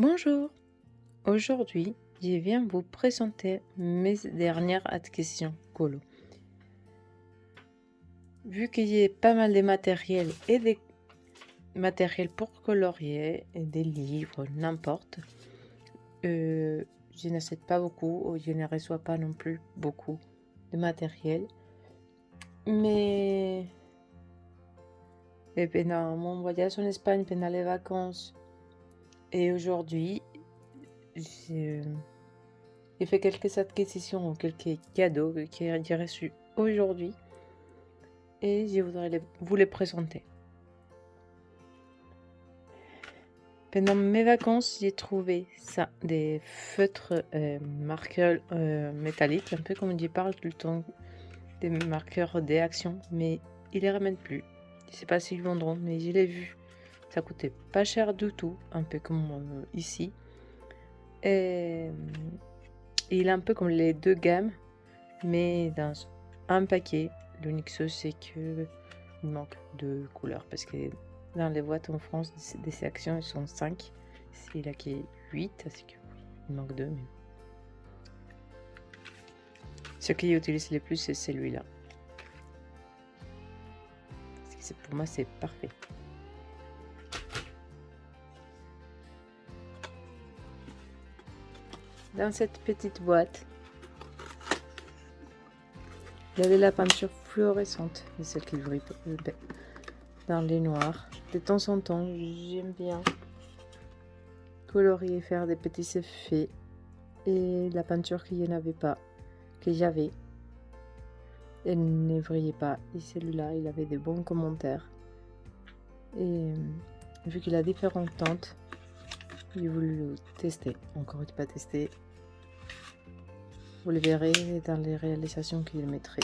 Bonjour, aujourd'hui je viens vous présenter mes dernières adquisitions colo. Vu qu'il y a pas mal de matériel et des matériels pour colorier, et des livres, n'importe, je n'achète pas beaucoup ou je ne reçois pas non plus beaucoup de matériel. Mais pendant mon voyage en Espagne, pendant les vacances et aujourd'hui, j'ai fait quelques acquisitions ou quelques cadeaux que j'ai reçus aujourd'hui et je voudrais vous les présenter. Pendant mes vacances, j'ai trouvé ça, des feutres marqueurs métalliques, un peu comme je parle tout le temps des marqueurs d'action, mais ils les ramènent plus. Je sais pas s'ils vendront, mais je l'ai vu. Ça coûtait pas cher du tout, un peu comme ici. Et il est un peu comme les deux gammes, mais dans un paquet. L'unique chose, c'est que il manque de couleurs, parce que dans les boîtes en France, des actions, ils sont 5. C'est là qui est 8, c'est que il manque 2. Mais ce que j'utilise le plus, c'est celui-là. Parce que pour moi, c'est parfait. Dans cette petite boîte, il y avait la peinture fluorescente, celle qui brille dans les noirs. De temps en temps, j'aime bien colorier, faire des petits effets. Et la peinture qu'il n'y en avait pas, que j'avais, elle ne brillait pas. Et celui-là, il avait de bons commentaires. Et vu qu'il a différentes teintes, j'ai voulu le tester. Encore pas testé. Vous le verrez dans les réalisations qu'il mettrait.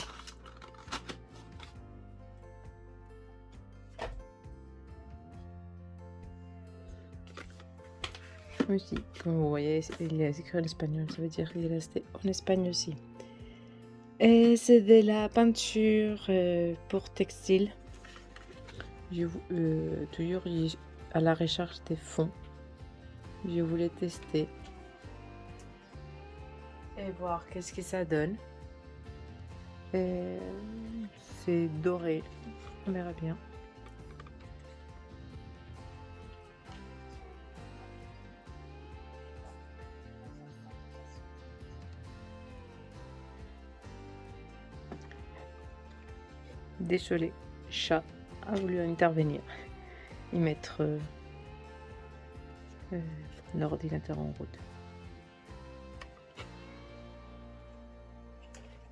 Aussi, comme vous voyez, il est écrit en espagnol, ça veut dire qu'il est resté en Espagne aussi. Et c'est de la peinture pour textile. Toujours à la recherche des fonds. Je voulais tester et voir qu'est-ce que ça donne. C'est doré, on verra bien. Désolé, chat a voulu intervenir et mettre l'ordinateur en route.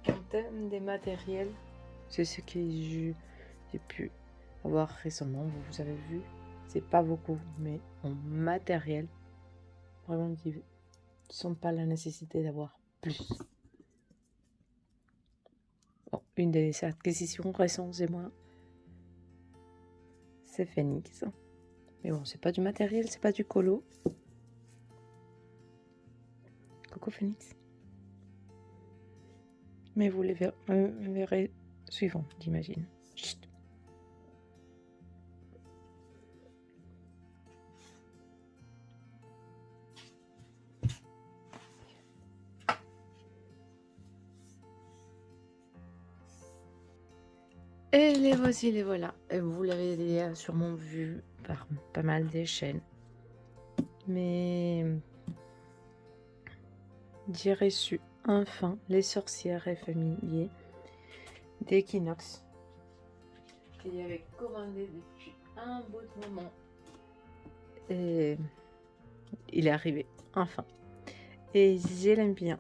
En termes des matériels, c'est ce que j'ai pu avoir récemment. Vous avez vu, c'est pas beaucoup, mais en matériel, vraiment, ils ne sont pas la nécessité d'avoir plus. Bon, une des acquisitions récentes chez moi, c'est Phoenix. Mais bon, c'est pas du matériel, c'est pas du colo. Coucou Phoenix. Mais vous les verrez suivant, j'imagine. Chut. Et les voici, les voilà. Et vous l'avez déjà sûrement vu par pas mal de chaînes. Mais j'ai reçu enfin les sorcières et familiers d'Equinox. Il y avait commandé depuis un bout de moment. Et il est arrivé, enfin. Et je l'aime bien.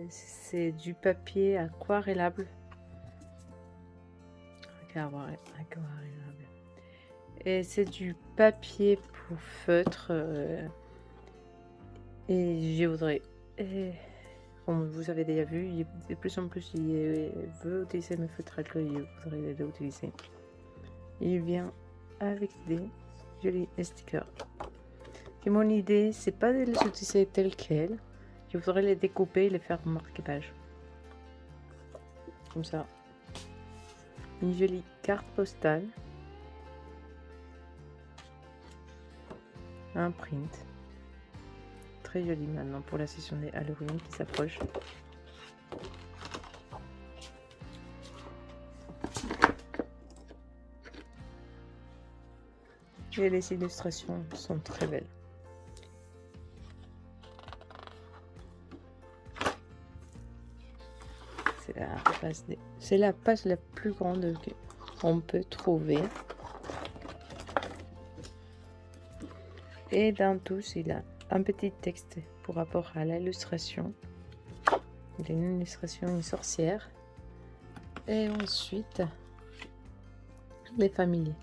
C'est du papier aquarellable. Aquarellable. Et c'est du papier pour feutre. Et je voudrais, comme vous avez déjà vu, de plus en plus, je veux utiliser mes feutres que je voudrais les utiliser. Il vient avec des jolis stickers. Et mon idée, c'est pas de les utiliser tels quels. Je voudrais les découper et les faire marque-page. Comme ça. Une jolie carte postale. Un print. très joli maintenant pour la session des Halloween qui s'approche. Et les illustrations sont très belles. C'est la page la plus grande qu'on peut trouver. Et dans tous, il a un petit texte pour rapport à l'illustration. Il y a une illustration, une sorcière. Et ensuite, les familiers.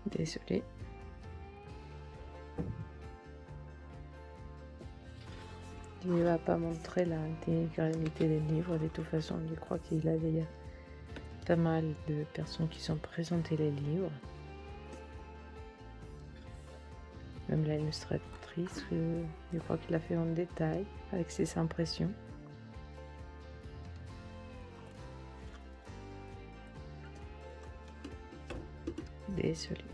Désolée. Il ne va pas montrer l'intégralité des livres. De toute façon, je crois qu'il a déjà pas mal de personnes qui sont présentées les livres. Même l'illustratrice, je crois qu'il a fait en détail avec ses impressions. Désolée.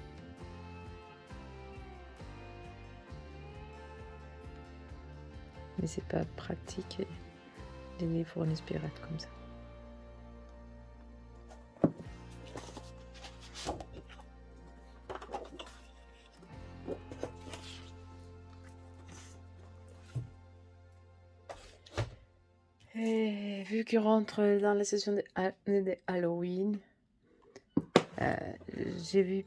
Mais c'est pas pratique les livres en espérate comme ça. Et vu qu'il rentre dans la session de Halloween, j'ai vu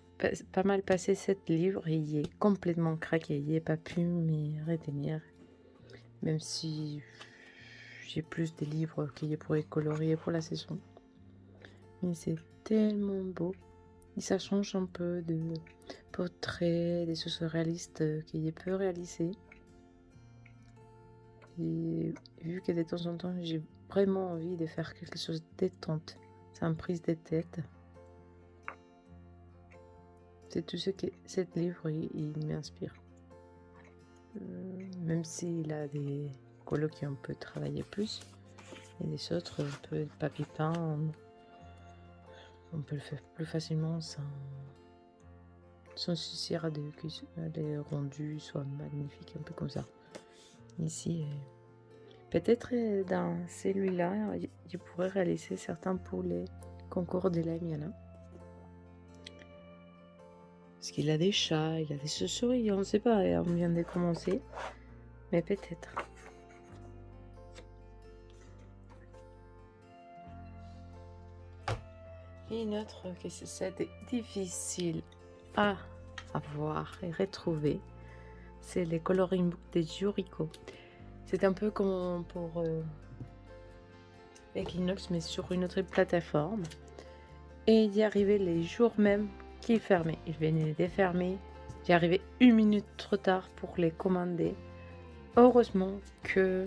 pas mal passer 7 livres et il est complètement craqué. Il n'est pas pu me retenir. Même si j'ai plus de livres que je pourrais colorier pour la saison. Mais c'est tellement beau. Et ça change un peu de portraits, des choses réalistes que je peux réaliser. Et vu que de temps en temps, j'ai vraiment envie de faire quelque chose de détente, sans prise de tête. C'est tout ce que cet livre il m'inspire. Même s'il a des colos qui on peut travailler plus, et des autres, un peu de papier peint, on peut le faire plus facilement sans soucier que les rendus soient magnifiques, un peu comme ça. Ici, peut-être dans celui-là, je pourrais réaliser certains pour les concours de la Miana. Parce qu'il a des chats, il a des chauves-souris, on ne sait pas, on vient de commencer. Mais peut-être. Et une autre que c'est difficile à avoir et retrouver, c'est les coloring books de Yuriko. C'est un peu comme pour Equinox, mais sur une autre plateforme. Et il y arrivait les jours même qu'il fermait. Il venait de fermer. J'y arrivais 1 minute trop tard pour les commander. Heureusement que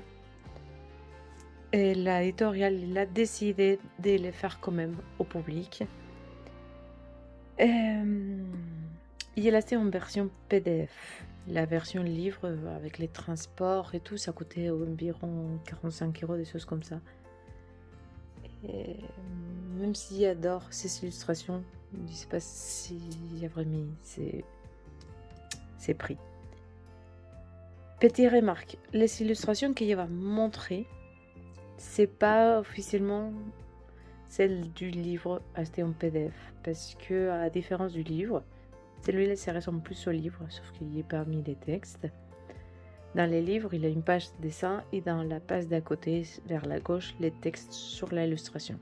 l'éditorial il a décidé de les faire quand même au public. Il est resté en version PDF. La version livre avec les transports et tout, ça coûtait environ 45 €, des choses comme ça. Et même si j'adore ces illustrations, je ne sais pas si y a vraiment ces prix. Petite remarque, les illustrations que je vais montrer, c'est pas officiellement celle du livre acheté en PDF, parce que à la différence du livre, celui-là ça ressemble plus au livre, sauf qu'il n'y a pas mis les textes. Dans les livres, il y a une page de dessin et dans la page d'à côté, vers la gauche, les textes sur l'illustration.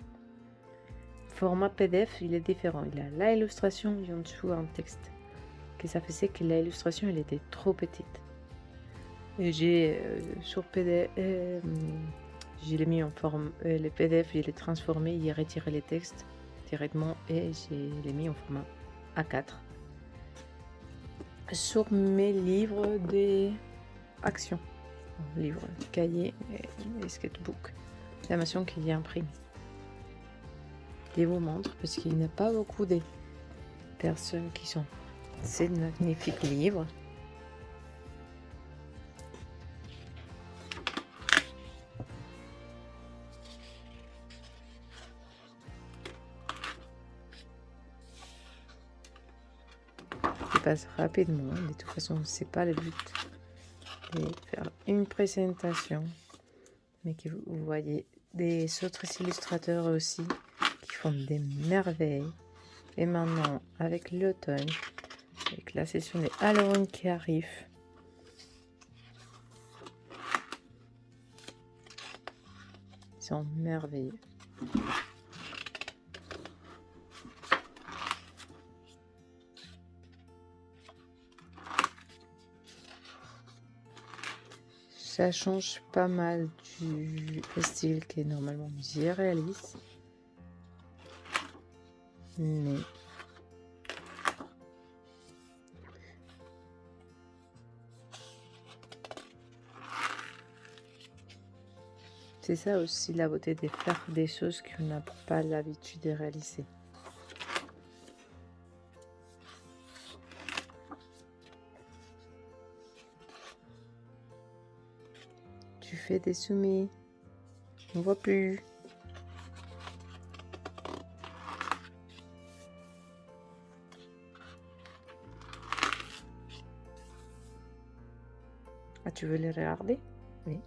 Format PDF, il est différent. Il a l'illustration et en dessous un texte. Que ça faisait que l'illustration, elle était trop petite. Et j'ai sur PDF, je l'ai mis en forme, le PDF, je l'ai transformé, j'ai retiré les textes directement et je l'ai mis en format A4. Sur mes livres d'action, livres, cahiers et sketchbook, la machine que j'ai imprimée. Je vous montre parce qu'il n'y a pas beaucoup de personnes qui sont ces magnifiques livres. passe rapidement. De toute façon, c'est pas le but de faire une présentation, mais que vous voyez des autres illustrateurs aussi qui font des merveilles. Et maintenant, avec l'automne, avec la session des Halloween qui arrive, ils sont merveilleux. Ça change pas mal du style qui est normalement j'y réalise. Mais c'est ça aussi la beauté de faire des choses qu'on n'a pas l'habitude de réaliser. Tu fais des soumis, on voit plus. Ah, tu veux les regarder? Oui.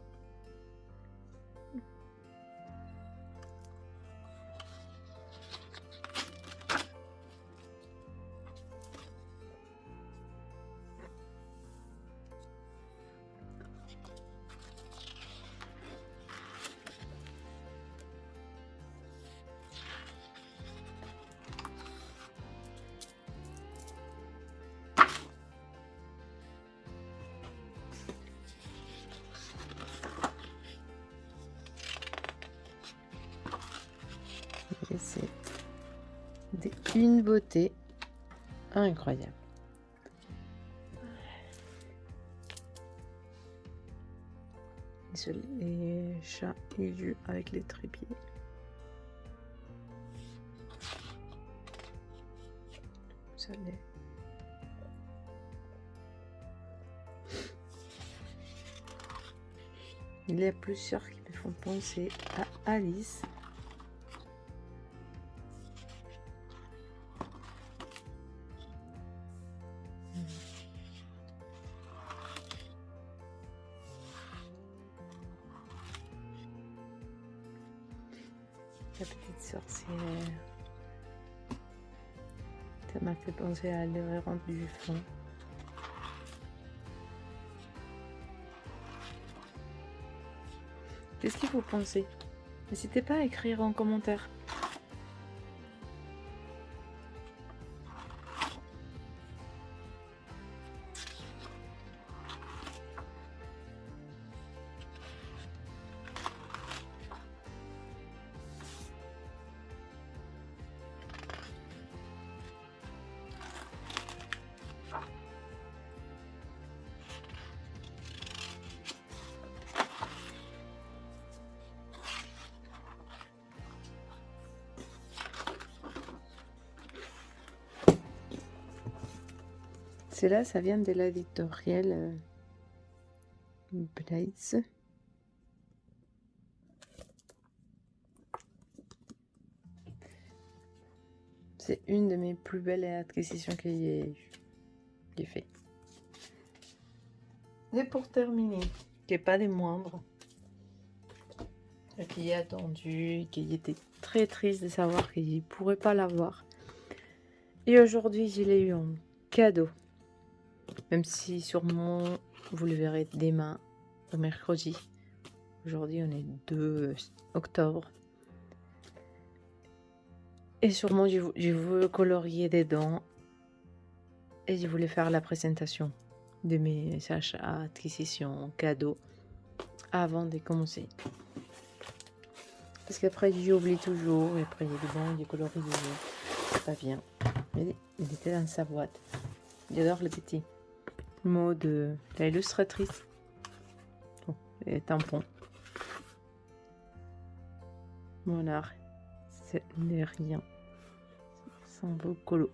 Et c'est une beauté incroyable. Les chats et jus avec les trépieds. Ça l'est. Il y a plusieurs qui me font penser à Alice. La petite sorcière. Ça m'a fait penser à l'erreur du fond. Qu'est-ce que vous pensez? N'hésitez pas à écrire en commentaire. Cela, ça vient de l'éditorial Blades. C'est une de mes plus belles acquisitions que j'ai fait. Et pour terminer, qui n'est pas des moindres, qui est attendu, qui était très triste de savoir qu'il ne pourrait pas l'avoir. Et aujourd'hui, je l'ai eu en cadeau. Même si sûrement vous le verrez demain, au mercredi. Aujourd'hui, on est 2 octobre. Et sûrement, je veux colorier des dents. Et je voulais faire la présentation de mes achats, acquisitions, cadeaux, avant de commencer. Parce qu'après, j'oublie toujours. Et après, il y a des dents, j'ai colorisé. C'est pas bien. Mais il était dans sa boîte. J'adore le petit mot de l'illustratrice. Bon, et tampon. Mon art, ce n'est rien sans vos colos.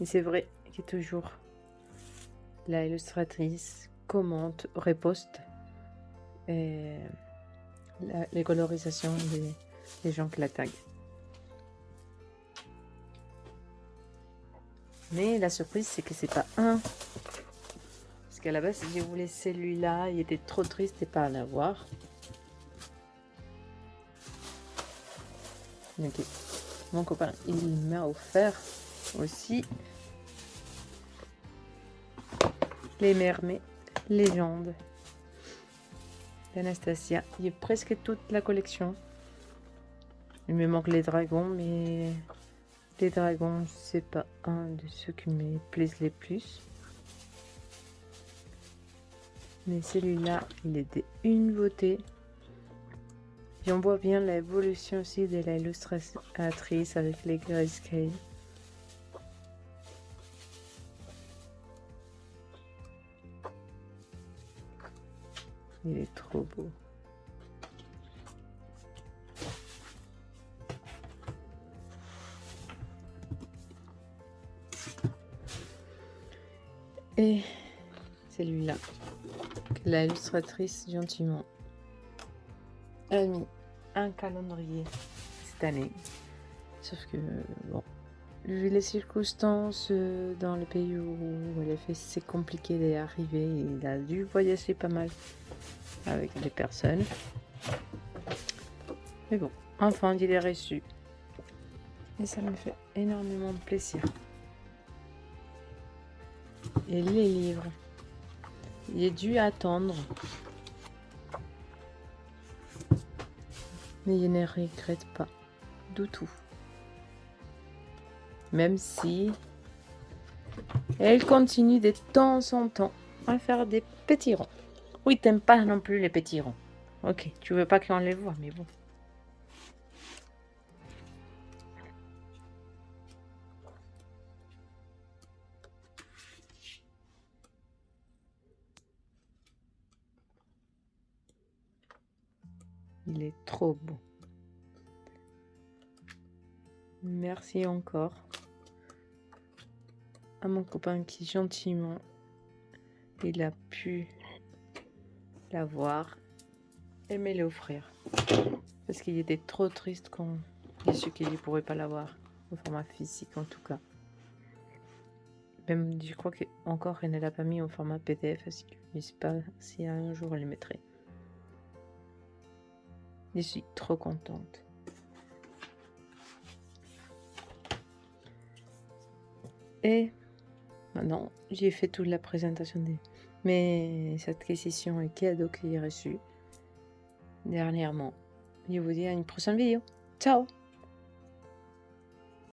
Et c'est vrai que toujours la illustratrice commente, reposte les colorisations des gens qui la taguent. Mais la surprise, c'est que c'est pas un. Parce qu'à la base, je voulais celui-là. Il était trop triste de pas l'avoir. Ok. Mon copain, il m'a offert aussi les Mermaids Légende d'Anastasia. Il y a presque toute la collection. Il me manque les dragons, mais les dragons, c'est pas un de ceux qui me plaisent les plus. Mais celui-là, il était une beauté. Et on voit bien l'évolution aussi de l'illustratrice avec les grayscale. Il est trop beau. Et celui-là, que l'illustratrice gentiment a mis un calendrier cette année. Sauf que, bon, vu les circonstances dans le pays où elle a fait, c'est compliqué d'y arriver. Il a dû voyager pas mal avec des personnes. Mais bon, enfin, il est reçu. Et ça me fait énormément plaisir. Et les livres, il a dû attendre. Mais il ne regrette pas du tout. Même si elle continue de temps en temps à faire des petits ronds. Oui, t'aimes pas non plus les petits ronds. Ok, tu veux pas qu'on les voit, mais bon. Il est trop beau. Merci encore à mon copain qui gentiment il a pu l'avoir et me l'offrir. Parce qu'il était trop triste quand il a su qu'il ne pourrait pas l'avoir au format physique en tout cas. Même je crois qu'encore elle ne l'a pas mis au format PDF parce que je ne sais pas si un jour elle le mettrait. Je suis trop contente. Et maintenant, j'ai fait toute la présentation de mes acquisitions et cadeaux que j'ai reçus dernièrement. Je vous dis à une prochaine vidéo. Ciao!